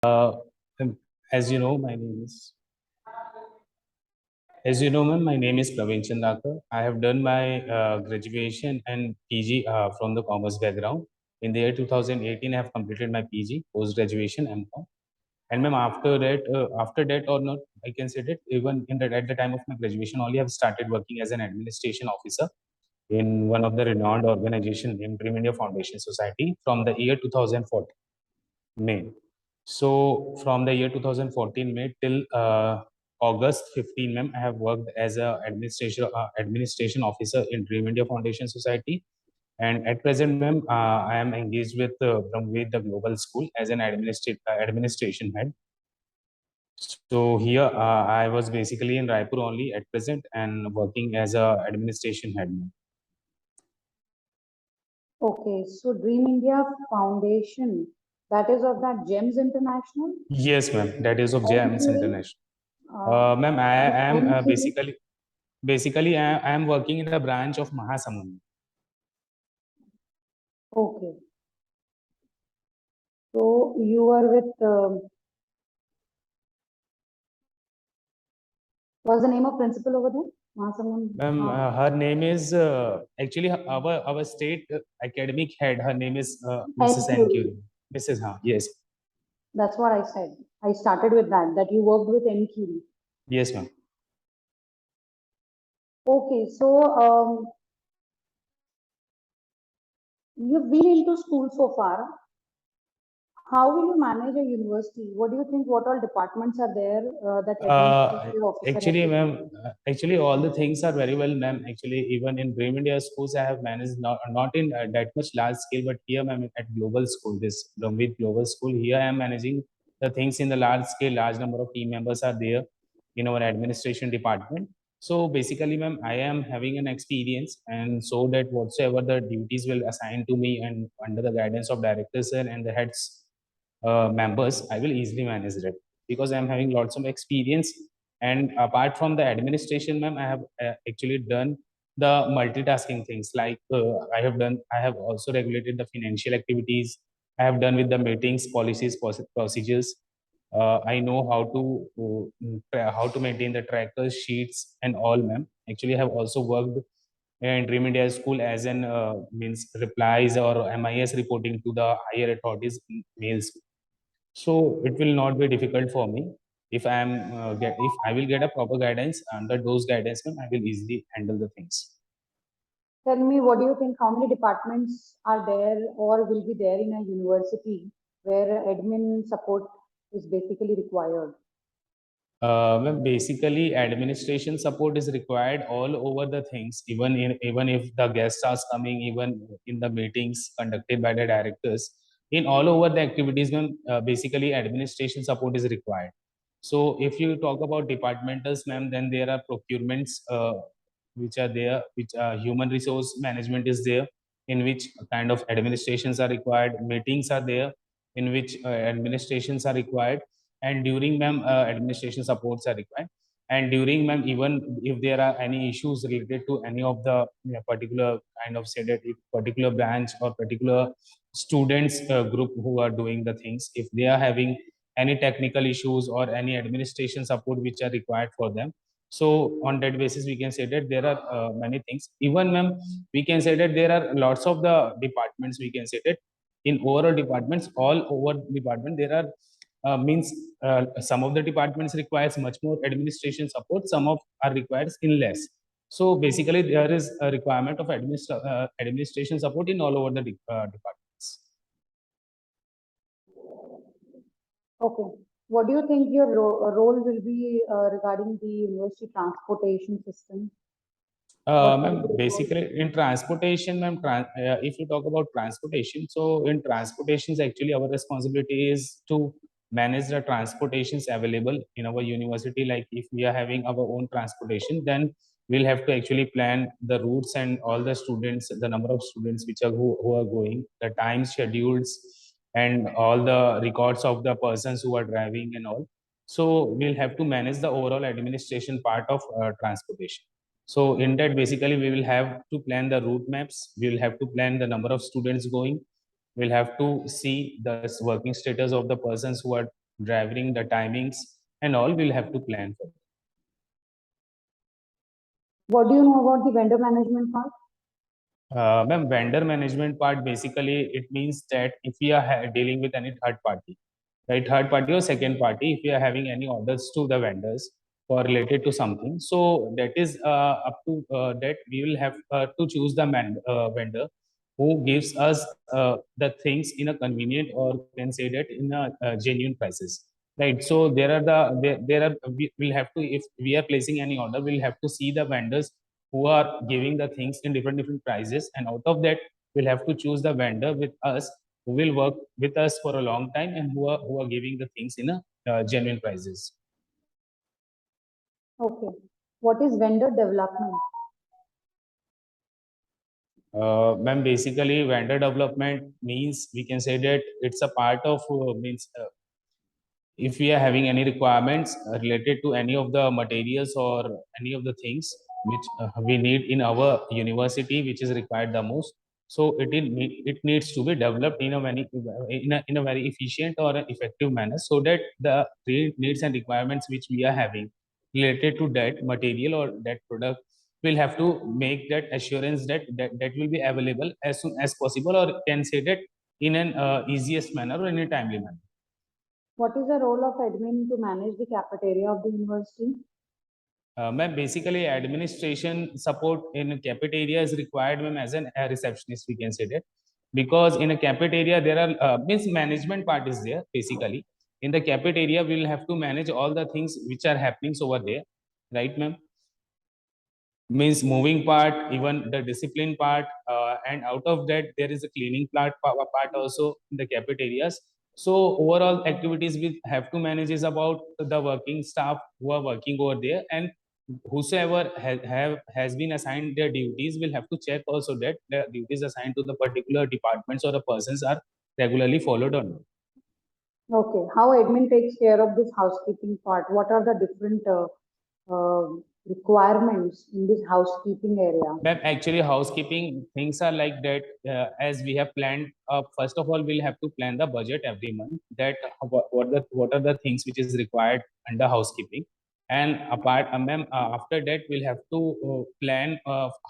Uh, as you know, my name is ma'am, my name is Pravin Chandakar. I have done my graduation and PG from the commerce background. In the year 2018, I have completed my PG, post graduation, MCOM. And ma'am, after that or not, I can say that even at the time of my graduation, only I have started working as an administration officer in one of the renowned organization named Dream India Foundation Society from the year 2014 May. So from the year 2014 May till August 15, ma'am, I have worked as a administration officer in Dream India Foundation Society. And at present, ma'am, I am engaged with the Global School as an administration head. So here I was basically in Raipur only at present and working as a administration head. Okay, so Dream India Foundation, that is of that GEMS International? Yes, ma'am, that is of GEMS International. Ma'am, I am basically I am working in the branch of Mahasamund. Okay. So you are with what's the name of principal over there? Mahasamund. Ma'am, her name is actually our state academic head. Her name is Mrs. NQ. Mrs. Ha, yes. That's what I said. I started with that you worked with NQ. Yes, ma'am. Okay, so you've been into school so far. How will you manage a university? What do you think? What all departments are there actually, ma'am, actually all the things are very well, ma'am. Actually, even in Dream India schools, I have managed not in that much large scale, but here, ma'am, at global school, this Brahmvid Global School, here I am managing the things in the large scale. Large number of team members are there in our administration department. So basically, ma'am, I am having an experience, and so that whatsoever the duties will assign to me, and under the guidance of directors and the heads members, I will easily manage it because I'm having lots of experience. And apart from the administration, ma'am, I have actually done the multitasking things like I have also regulated the financial activities. I have done with the meetings, policies, procedures. I know how to maintain the trackers, sheets, and all, ma'am. Actually, I have also worked in Dream India School as an means replies or MIS reporting to the higher authorities mails. So it will not be difficult for me if if I will get a proper guidance. Under those guidance, I will easily handle the things. Tell me, what do you think? How many departments are there or will be there in a university where admin support is basically required? Basically, administration support is required all over the things. Even if the guests are coming, even in the meetings conducted by the directors, in all over the activities, basically administration support is required. So if you talk about departmentals, ma'am, then there are procurements which are there, which human resource management is there, in which kind of administrations are required. Meetings are there, in which administrations are required, and during, ma'am, administration supports are required. And during, ma'am, even if there are any issues related to any of the particular kind of say that particular branch or particular students group who are doing the things, if they are having any technical issues or any administration support which are required for them, so on that basis we can say that there are many things. Even, ma'am, we can say that there are lots of the departments. We can say that in overall departments, all over department, there are means some of the departments requires much more administration support, some of are requires in less. So basically there is a requirement of administration support in all over the departments. Okay. What do you think your role will be regarding the university transportation system? Ma'am, basically in transportation, ma'am, if you talk about transportation, so in transportations, actually our responsibility is to manage the transportations available in our university. Like if we are having our own transportation, then we'll have to actually plan the routes and all the students, the number of students which are who are going, the time schedules, and all the records of the persons who are driving and all. So we'll have to manage the overall administration part of transportation. So in that, basically, we will have to plan the route maps. We will have to plan the number of students going. We'll have to see the working status of the persons who are driving the timings, and all we'll have to plan for. What do you know about the vendor management part? Ma'am, vendor management part, basically it means that if we are dealing with any third party, right, third party or second party, if we are having any orders to the vendors for related to something, so that is up to that we will have to choose the vendor who gives us the things in a convenient, or can say that in a genuine prices, right? So there are there are we will have to, if we are placing any order, we'll have to see the vendors who are giving the things in different prices, and out of that we'll have to choose the vendor with us who will work with us for a long time, and who are giving the things in a genuine prices. Okay. What is vendor development? Ma'am, basically vendor development means, we can say that it's a part of means if we are having any requirements related to any of the materials or any of the things which we need in our university, which is required the most, so it needs to be developed in a in a very efficient or an effective manner, so that the needs and requirements which we are having related to that material or that product will have to make that assurance that will be available as soon as possible, or can say that in an easiest manner or in a timely manner. What is the role of admin to manage the cafeteria of the university? Ma'am, basically administration support in cafeteria is required, ma'am, as an a receptionist, we can say that, because in a cafeteria there are means management part is there. Basically in the cafeteria we'll have to manage all the things which are happening over there, right, ma'am? Means moving part, even the discipline part, and out of that there is a cleaning part also in the cafeterias. So overall activities we have to manage is about the working staff who are working over there, and whosoever has been assigned their duties will have to check also that the duties assigned to the particular departments or the persons are regularly followed or not. Okay. How admin takes care of this housekeeping part? What are the different requirements in this housekeeping area? Ma'am, actually, housekeeping things are like that. As we have planned, first of all, we'll have to plan the budget every month. That what are the things which is required under housekeeping, and ma'am, after that, we'll have to plan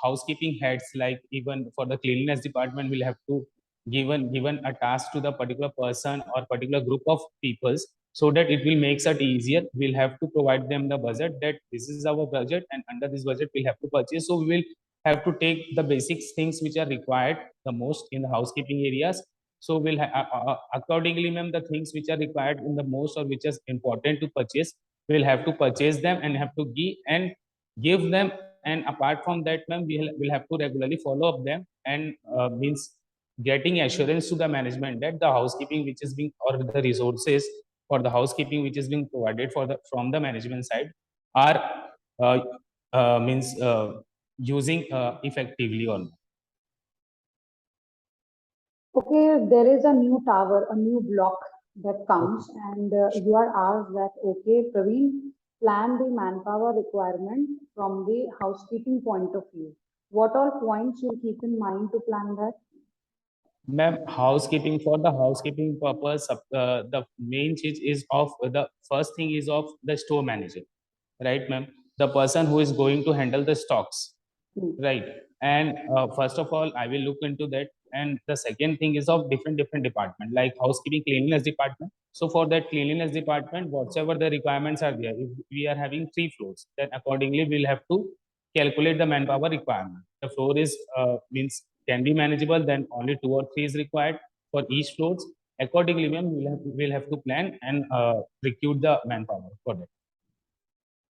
housekeeping heads. Like even for the cleanliness department, we'll have to given a task to the particular person or particular group of peoples, so that it will make it easier. We'll have to provide them the budget, that this is our budget, and under this budget we'll have to purchase. So we will have to take the basic things which are required the most in the housekeeping areas. So we'll accordingly, ma'am, the things which are required in the most or which is important to purchase, we'll have to purchase them and have to give them. And apart from that, ma'am, will have to regularly follow up them, and means getting assurance to the management that the housekeeping which is being, or the resources for the housekeeping which is being provided for the from the management side are uh, means using effectively or not. Okay, there is a new tower, a new block that Okay. comes, and you are asked that, okay, Praveen, plan the manpower requirement from the housekeeping point of view. What all points you'll keep in mind to plan that? Ma'am, housekeeping, for the housekeeping purpose, the main change is of the first thing is of the store manager, right, ma'am? The person who is going to handle the stocks, Hmm. right? And first of all, I will look into that. And the second thing is of different department, like housekeeping, cleanliness department. So for that cleanliness department, whatever the requirements are there, if we are having 3 floors, then accordingly we'll have to calculate the manpower requirement. The floor is means can be manageable, then only 2 or 3 is required for each floors. Accordingly, ma'am, we'll have to plan and recruit the manpower for that.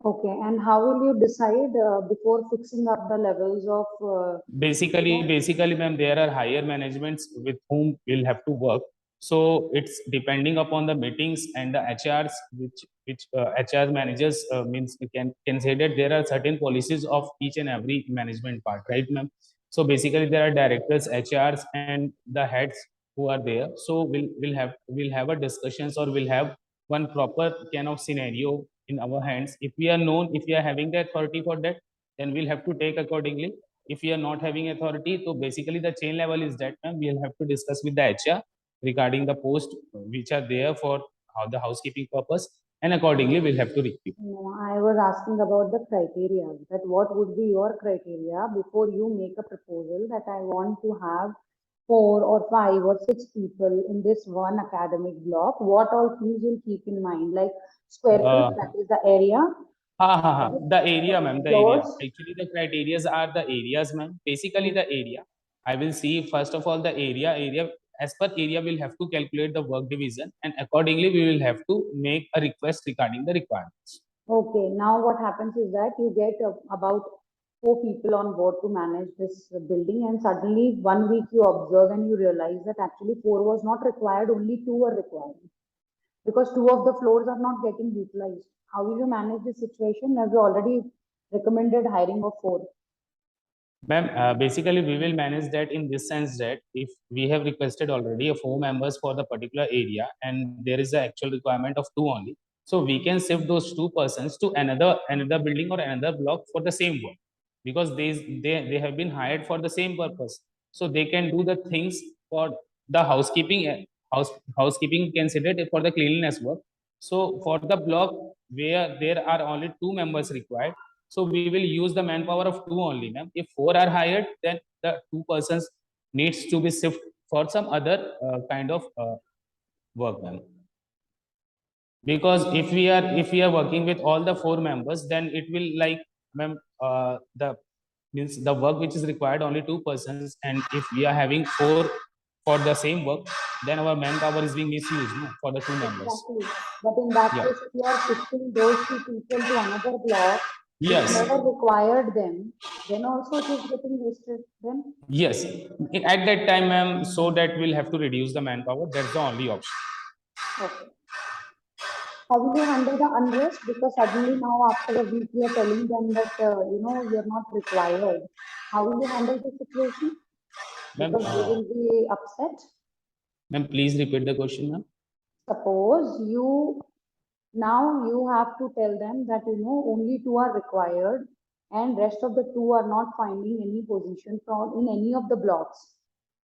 Okay, and how will you decide before fixing up the levels of Basically, ma'am, there are higher managements with whom we'll have to work. So it's depending upon the meetings and the HRs, which HR managers means can say that there are certain policies of each and every management part, right, ma'am? So basically, there are directors, HRs, and the heads who are there. So we'll have a discussions, or we'll have one proper kind of scenario in our hands. If we are known, if we are having the authority for that, then we'll have to take accordingly. If we are not having authority, so basically the chain level is that, ma'am, we'll have to discuss with the HR regarding the post which are there for how the housekeeping purpose, and accordingly we'll have to review. No, I was asking about the criteria, that what would be your criteria before you make a proposal that I want to have 4 or 5 or 6 people in this one academic block. What all things you'll keep in mind, like square feet, uh, that is the area, right? The area, ma'am, the area. Floors. Actually, the criterias are the areas, ma'am. Basically, Hmm. the area. I will see first of all the area. As per area, we'll have to calculate the work division, and accordingly, we will have to make a request regarding the requirements. Okay, now what happens is that you get about 4 people on board to manage this building, and suddenly one week you observe and you realize that actually 4 was not required, only 2 were required because 2 of the floors are not getting utilized. How will you manage this situation as you already recommended hiring of 4? Ma'am, basically, we will manage that in this sense that if we have requested already a 4 members for the particular area and there is an actual requirement of two only, so we can shift those 2 persons to another building or another block for the same work because they have been hired for the same purpose. So they can do the things for the housekeeping housekeeping considered for the cleanliness work. So for the block where there are only 2 members required, so we will use the manpower of two only, ma'am. If four are hired, then the 2 persons needs to be shift for some other kind of work, ma'am. Because if we are working with all the 4 members, then it will like, ma'am, the means the work which is required only 2 persons, and if we are having four for the same work, then our manpower is being misused, no, for the 2 members. Exactly. But in that Yeah. case, if you are shifting those 2 people to another block which Yes. never required them, then also it is getting wasted. Then, Yes. At that time, ma'am, so that we'll have to reduce the manpower. That's the only option. okay. How will you handle the unrest? Because suddenly now after a week you are telling them that you're not required. How will you handle the situation? Ma'am, Because they will be upset. ma'am, please repeat the question, ma'am. Suppose you now you have to tell them that only 2 are required and rest of the 2 are not finding any position from in any of the blocks,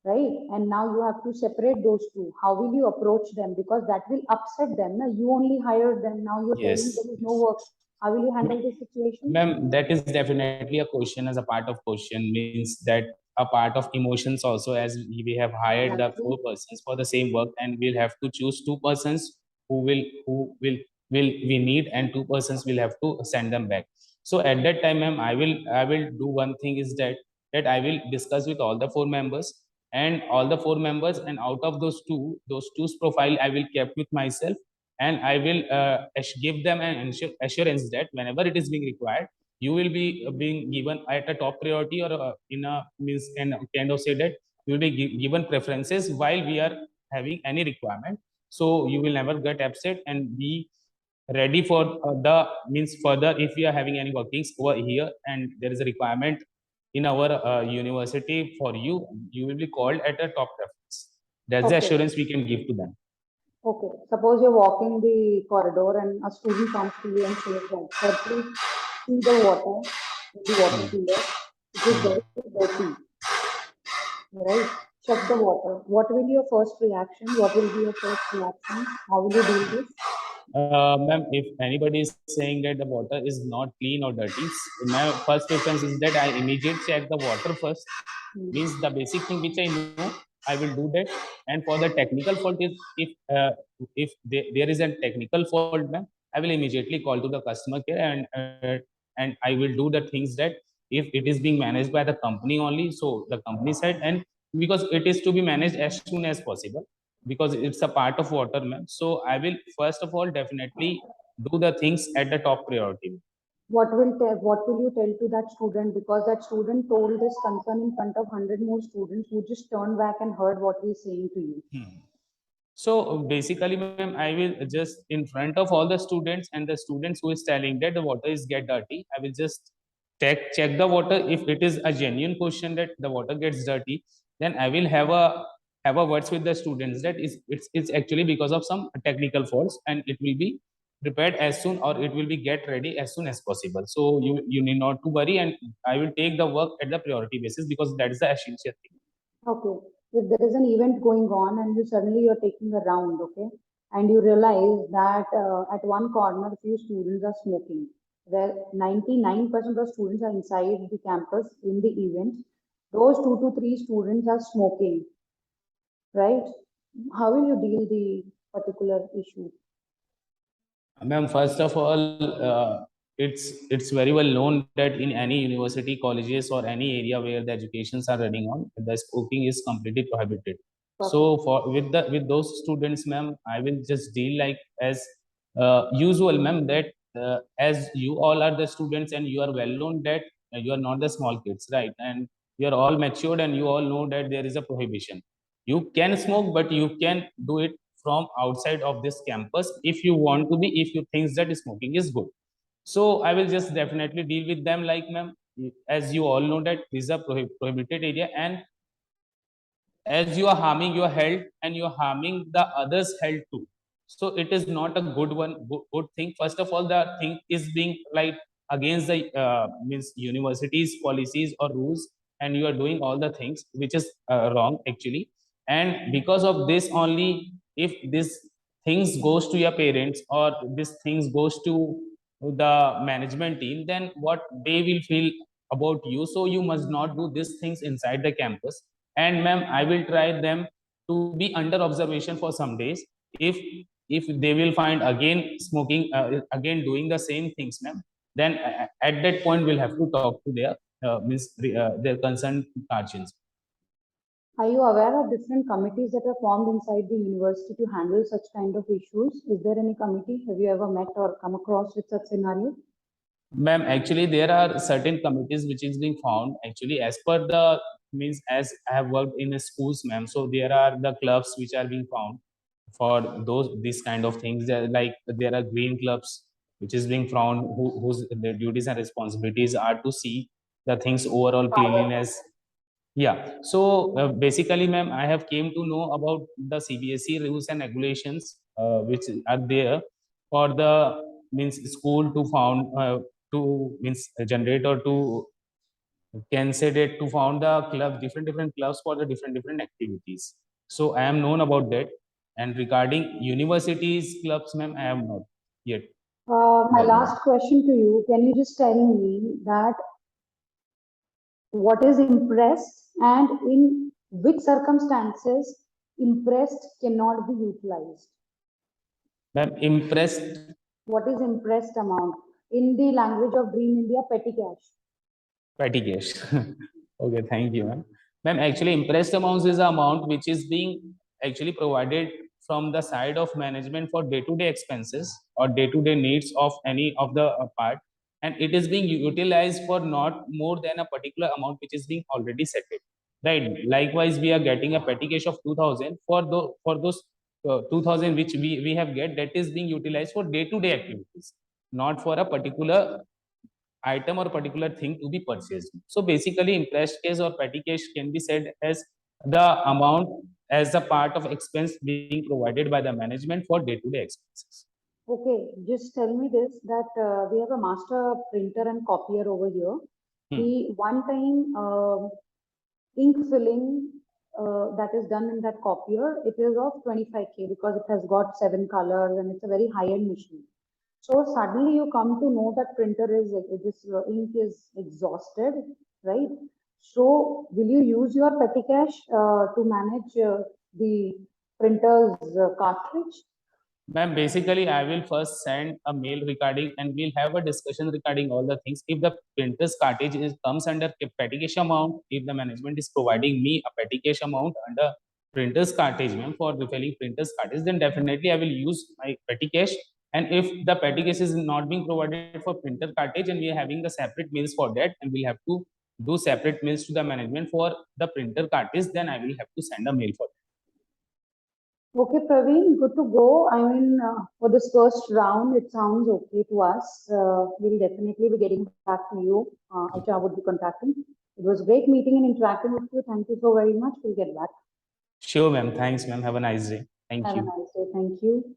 right? And now you have to separate those 2. How will you approach them? Because that will upset them. Na? You only hired them. Now you're telling Yes. there is no work. How will you handle this situation? Ma'am, that is definitely a question as a part of question, means that a part of emotions also, as we have hired the four Exactly. persons for the same work, and we'll have to choose 2 persons who will we need, and 2 persons will have to send them back. So at that time, ma'am, I will do one thing is that I will discuss with all the 4 members, and all the 4 members, and out of those two's profile I will keep with myself, and I will give them an assurance that whenever it is being required, you will be being given at a top priority, or in a means and kind of say that you will be given preferences while we are having any requirement. So you will never get upset and be ready for the means further if we are having any workings over here and there is a requirement in our university for you, you will be called at a top preference. That's the Okay. assurance we can give to them. Okay. Suppose you're walking the corridor and a student comes to you and says that, sir, please see the water in the water cooler. It is very dirty, right? Check the water. What will be your first reaction? What will be your first reaction? How will you deal this? Ma'am, if anybody is saying that the water is not clean or dirty, my first preference is that I immediately check the water first. Hmm. Means the basic thing which I know, I will do that. And for the technical fault, if there is a technical fault, ma'am, I will immediately call to the customer care, and I will do the things that if it is being managed by the company only, so the company side, and because it is to be managed as soon as possible because it's a part of water, ma'am. So I will first of all definitely do the things at the top priority. What will you tell to that student? Because that student told this concern in front of 100 more students who just turned back and heard what he's saying to you. So basically, ma'am, I will just in front of all the students and the students who is telling that the water is get dirty, I will just check the water. If it is a genuine question that the water gets dirty, then I will have a words with the students that it's actually because of some technical faults, and it will be prepared as soon, or it will be get ready as soon as possible. So you need not to worry, and I will take the work at the priority basis because that is the essential thing. Okay. If there is an event going on and you suddenly you're taking a round, okay, and you realize that at one corner few students are smoking, where 99% of students are inside the campus in the event, those 2 to 3 students are smoking, right? How will you deal the particular issue? Ma'am, first of all, it's very well known that in any university, colleges, or any area where the educations are running on, the smoking is completely prohibited. So Perfect. for with those students, ma'am, I will just deal like as usual, ma'am. That as you all are the students and you are well known that you are not the small kids, right? And you are all matured and you all know that there is a prohibition. You can smoke, but you can do it from outside of this campus if you want to be, if you think that smoking is good. So I will just definitely deal with them like, ma'am, as you all know that this is a prohibited area, and as you are harming your health and you're harming the others health too, so it is not a good thing. First of all, the thing is being like against the means universities policies or rules, and you are doing all the things which is wrong actually. And because of this only, if this things goes to your parents or this things goes to the management team, then what they will feel about you. So you must not do these things inside the campus. And ma'am, I will try them to be under observation for some days. If they will find again smoking, again doing the same things, ma'am, then at that point we'll have to talk to their means their concerned guardians. Are you aware of different committees that are formed inside the university to handle such kind of issues? Is there any committee? Have you ever met or come across with such scenario? Ma'am, actually, there are certain committees which is being found. Actually, as per the means, as I have worked in the schools, ma'am. So there are the clubs which are being found for those these kind of things. Like there are green clubs which is being found, whose the duties and responsibilities are to see the things overall cleanliness. Yeah. So basically, ma'am, I have came to know about the CBSE rules and regulations which are there for the means school to found to means generate or to consider to found the club, different clubs for the different activities. So I am known about that. And regarding universities clubs, ma'am, I am not yet My well known. last question to you, can you just tell me that what is impressed and in which circumstances impressed cannot be utilized? Ma'am, impressed. What is impressed amount? In the language of Dream India, petty cash. Petty cash. Okay, thank you, ma'am. Ma'am, actually, impressed amounts is the amount which is being actually provided from the side of management for day-to-day expenses or day-to-day needs of any of the part, and it is being utilized for not more than a particular amount which is being already settled. Right. Likewise, we are getting a petty cash of 2,000 for those 2,000 which we have get, that is being utilized for day-to-day activities, not for a particular item or particular thing to be purchased. So basically, interest case or petty cash can be said as the amount as a part of expense being provided by the management for day-to-day expenses. Okay, just tell me this that we have a master printer and copier over here. Hmm. The one time ink filling that is done in that copier, it is of 25K because it has got 7 colors and it's a very high-end machine. So suddenly you come to know that printer is this ink is exhausted, right? So will you use your petty cash to manage the printer's cartridge? Ma'am, basically, I will first send a mail regarding, and we'll have a discussion regarding all the things. If the printer's cartridge comes under petty cash amount, if the management is providing me a petty cash amount under printer's cartridge, ma'am, for refilling printer's cartridge, then definitely I will use my petty cash. And if the petty cash is not being provided for printer cartridge and we are having the separate meals for that, and we'll have to do separate mails to the management for the printer cartridge, then I will have to send a mail for that. Okay, Praveen, good to go. I mean, for this first round, it sounds okay to us. We'll definitely be getting back to you. HR would be contacting. It was great meeting and interacting with you. Thank you so very much. We'll get back. Sure, ma'am. Thanks, ma'am. Have a nice day. Thank Have a you. nice day. Thank you.